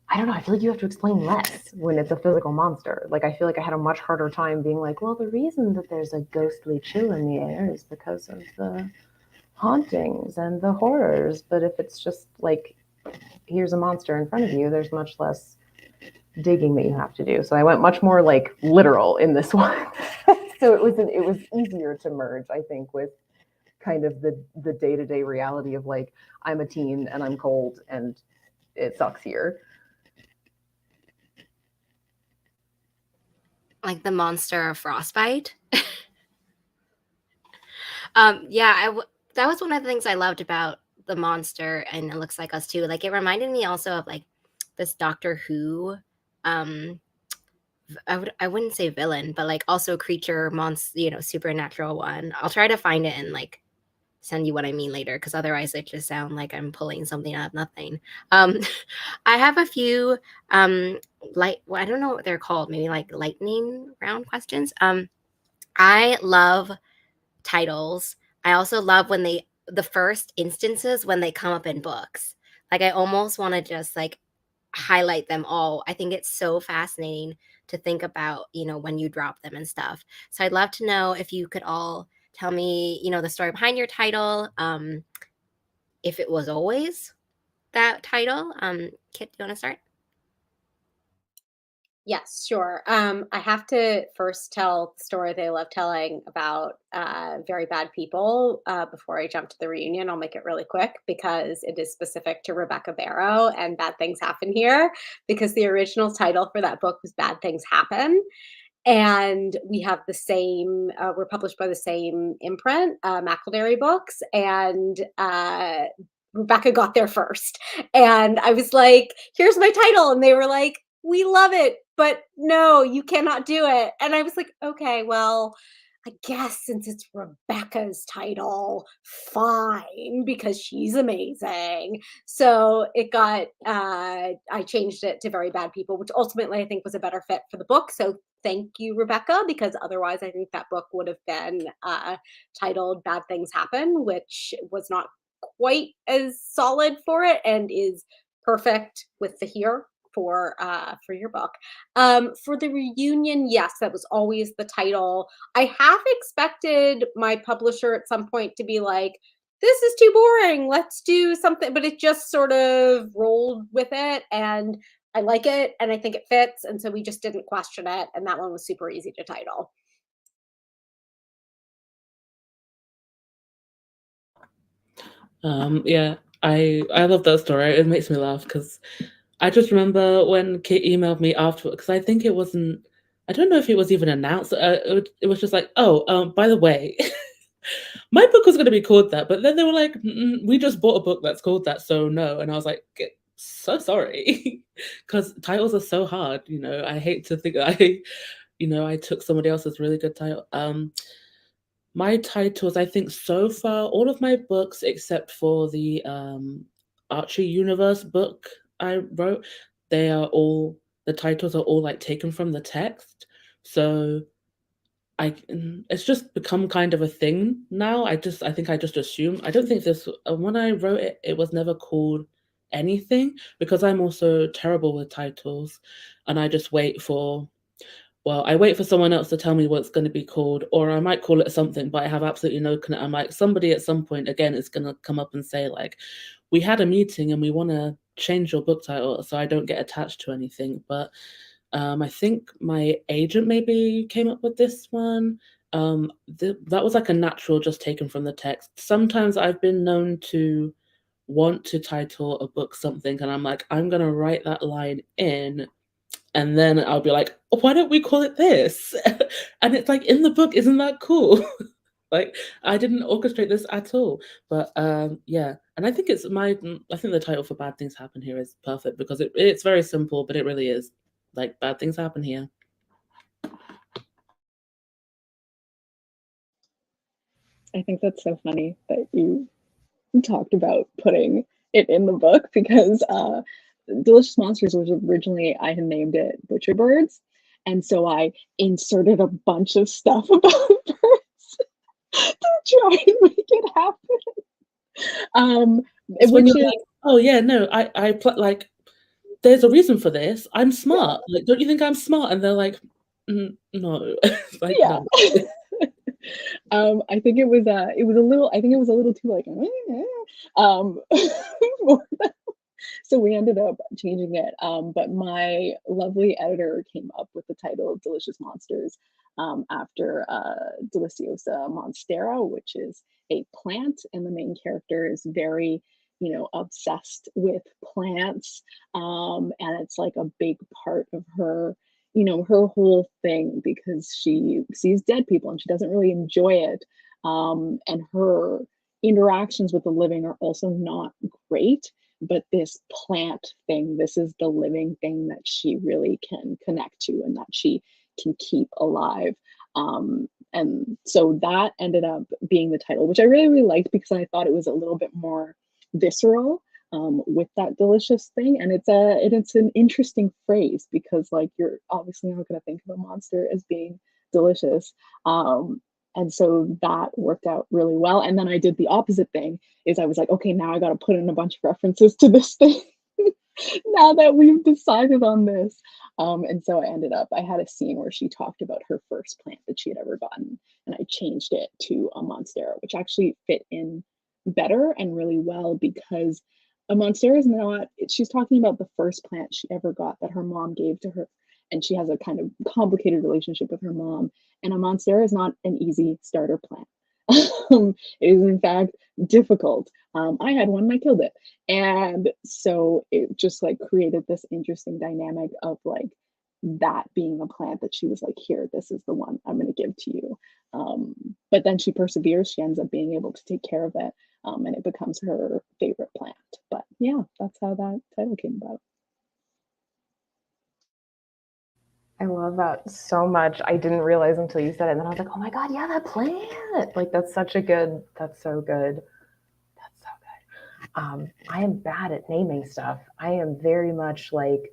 I don't know, I feel like you have to explain less when it's a physical monster. Like I feel like I had a much harder time being like, well, the reason that there's a ghostly chill in the air is because of the hauntings and the horrors. But if it's just like, here's a monster in front of you, there's much less digging that you have to do. So I went much more like literal in this one. So it was easier to merge, I think, with kind of the day-to-day reality of like, I'm a teen and I'm cold and it sucks here. Like the monster of Frostbite. Yeah, that was one of the things I loved about the monster, and It Looks Like Us too. Like it reminded me also of like this Doctor Who. Um, I wouldn't say villain, but like also creature, monster, supernatural one. I'll try to find it and like send you what I mean later, because otherwise it just sound like I'm pulling something out of nothing. Um, I have a few I don't know what they're called, maybe like lightning round questions. I love titles. I also love when the first instances when they come up in books. Like I almost want to just like highlight them all. I think it's so fascinating to think about, when you drop them and stuff. So I'd love to know if you could all tell me, the story behind your title. If it was always that title. Kit, do you want to start? Yes, sure. I have to first tell the story they love telling about very bad people before I jump to the reunion. I'll make it really quick because it is specific to Rebecca Barrow and Bad Things Happen Here, because the original title for that book was Bad Things Happen. And we have the same, we're published by the same imprint, McElderry Books. And Rebecca got there first. And I was like, here's my title. And they were like, we love it, but no, you cannot do it. And I was like, okay, well, I guess since it's Rebecca's title, fine, because she's amazing. So it got, I changed it to Very Bad People, which ultimately I think was a better fit for the book. So thank you, Rebecca, because otherwise I think that book would have been titled Bad Things Happen, which was not quite as solid for it and is perfect with the here for your book. For the reunion, yes, that was always the title. I half expected my publisher at some point to be like, this is too boring, let's do something, but it just sort of rolled with it, and I like it and I think it fits, and so we just didn't question it, and that one was super easy to title. Yeah, I love that story. It makes me laugh because I just remember when Kit emailed me afterward, because I think it wasn't. I don't know if it was even announced. It was just like, oh, by the way, my book was going to be called that, but then they were like, we just bought a book that's called that, so no. And I was like, so sorry, because titles are so hard. I hate to think I took somebody else's really good title. My titles, I think so far, all of my books except for the Archie Universe book I wrote, the titles are all like taken from the text. So it's just become kind of a thing now. I think I just assume. I don't think this when I wrote it, it was never called anything because I'm also terrible with titles, and I just I wait for someone else to tell me what it's going to be called, or I might call it something, but I have absolutely no connection. I'm like, somebody at some point, again, is going to come up and say, like, we had a meeting and we want to change your book title so I don't get attached to anything. But I think my agent maybe came up with this one. That was like a natural just taken from the text. Sometimes I've been known to want to title a book something, and I'm like, I'm going to write that line in, and then I'll be like, why don't we call it this? And it's like, in the book, isn't that cool? Like, I didn't orchestrate this at all. But yeah, and I think I think the title for Bad Things Happen Here is perfect because it's very simple, but it really is. Like, bad things happen here. I think that's so funny that you talked about putting it in the book because Delicious Monsters was originally, I had named it Butcher Birds. And so I inserted a bunch of stuff about birds to try and make it happen. It's when Which you're is, like, oh yeah, no, like, there's a reason for this. I'm smart. Like, don't you think I'm smart? And they're like, no, like yeah. no. I think it was a little, I think it was a little too like, um, for them. So we ended up changing it. But my lovely editor came up with the title of Delicious Monsters after Deliciosa monstera, which is a plant, and the main character is very, obsessed with plants. And it's like a big part of her, her whole thing because she sees dead people and she doesn't really enjoy it. And her interactions with the living are also not great, but this plant thing, this is the living thing that she really can connect to and that she can keep alive. And so that ended up being the title, which I really, really liked because I thought it was a little bit more visceral with that delicious thing. And it's an interesting phrase because like you're obviously not going to think of a monster as being delicious. And so that worked out really well. And then I did the opposite thing is I was like, okay, now I got to put in a bunch of references to this thing now that we've decided on this. And so I had a scene where she talked about her first plant that she had ever gotten, and I changed it to a monstera, which actually fit in better and really well because a monstera is not, she's talking about the first plant she ever got that her mom gave to her. And she has a kind of complicated relationship with her mom. And a monstera is not an easy starter plant. It is, in fact, difficult. I had one and I killed it. And so it just like created this interesting dynamic of like that being a plant that she was like, here, this is the one I'm going to give to you. But then she perseveres. She ends up being able to take care of it. And it becomes her favorite plant. But yeah, that's how that title came about. I love that so much. I didn't realize until you said it, and then I was like, oh my God, yeah, that plant. Like that's so good. That's so good. I am bad at naming stuff. I am very much like,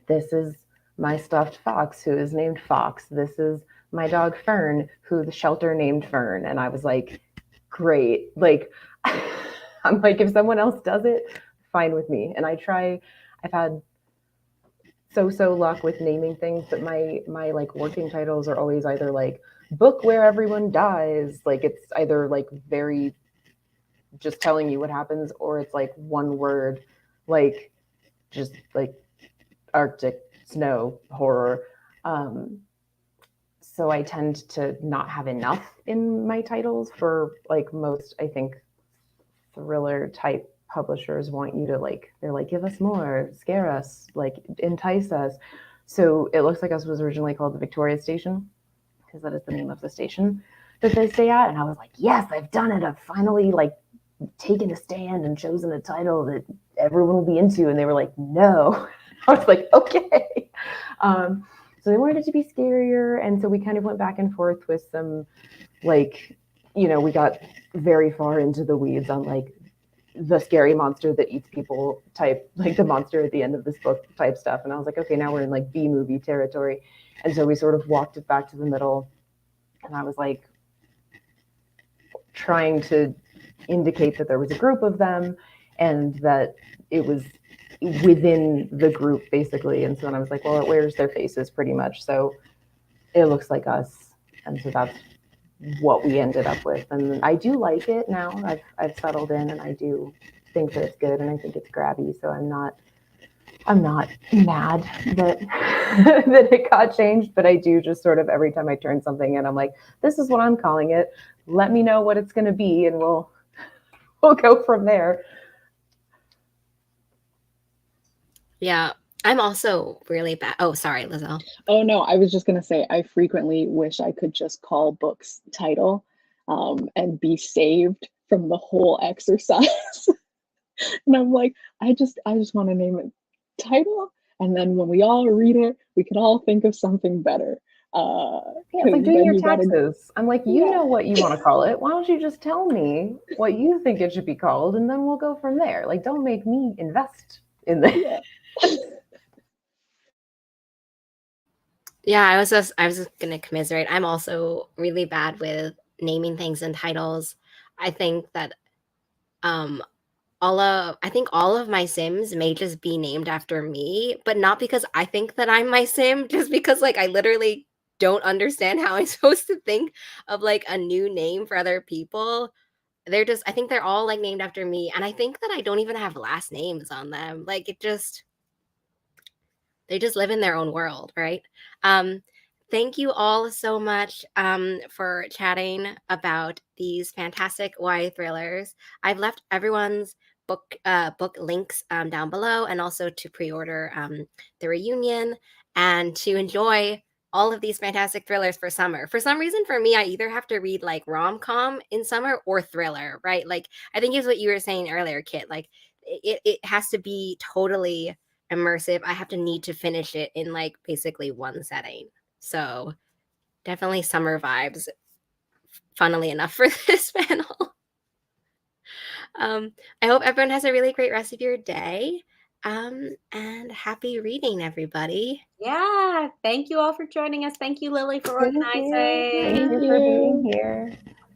this is my stuffed fox who is named Fox. This is my dog Fern, who the shelter named Fern. And I was like, great. Like, I'm like, if someone else does it, fine with me. And I've had so luck with naming things, but my like working titles are always either like book where everyone dies. Like it's either like very just telling you what happens, or it's like one word, like just like Arctic snow horror. So I tend to not have enough in my titles for like most, I think, thriller type publishers want you to like, they're like, give us more, scare us, like entice us. So It Looks Like Us was originally called the Victoria Station because that is the name of the station that they stay at. And I was like, yes, I've done it. I've finally like taken a stand and chosen a title that everyone will be into. And they were like, no. I was like, okay. So they wanted it to be scarier. And so we kind of went back and forth with some like, we got very far into the weeds on like the scary monster that eats people type, like the monster at the end of this book type stuff. And I was like, okay, now we're in like B movie territory. And so we sort of walked it back to the middle. And I was like trying to indicate that there was a group of them and that it was within the group basically. And so then I was like, well, it wears their faces pretty much. So It Looks Like Us. And so that's what we ended up with. And I do like it now. I've settled in and I do think that it's good and I think it's grabby. So I'm not mad that that it got changed, but I do just sort of every time I turn something in, I'm like, this is what I'm calling it. Let me know what it's going to be and we'll go from there. Yeah, I'm also really bad. Oh, sorry, Lizelle. Oh no, I was just gonna say I frequently wish I could just call books title and be saved from the whole exercise. And I'm like, I just want to name it title, and then when we all read it, we can all think of something better. Yeah, it's like doing then your you gotta, taxes. I'm like, you yeah, know what you want to call it. Why don't you just tell me what you think it should be called, and then we'll go from there. Like, don't make me invest in this. yeah. Yeah, I was just gonna commiserate. I'm also really bad with naming things and titles. I think that um I think all of my Sims may just be named after me, but not because I think that I'm my Sim, just because like I literally don't understand how I'm supposed to think of like a new name for other people. They're just I think they're all like named after me, and I think that I don't even have last names on them. Like it just they just live in their own world, right? Um, thank you all so much for chatting about these fantastic YA thrillers. I've left everyone's book links down below, and also to pre-order the reunion and to enjoy all of these fantastic thrillers for summer. For some reason, for me, I either have to read like rom-com in summer or thriller, right? Like I think is what you were saying earlier, Kit. Like it has to be totally immersive. I have to need to finish it in like basically one setting. So definitely summer vibes, funnily enough, for this panel. I hope everyone has a really great rest of your day. And happy reading, everybody. Yeah. Thank you all for joining us. Thank you, Lily, for Thank you. organizing. Thank Thank you for being you. here.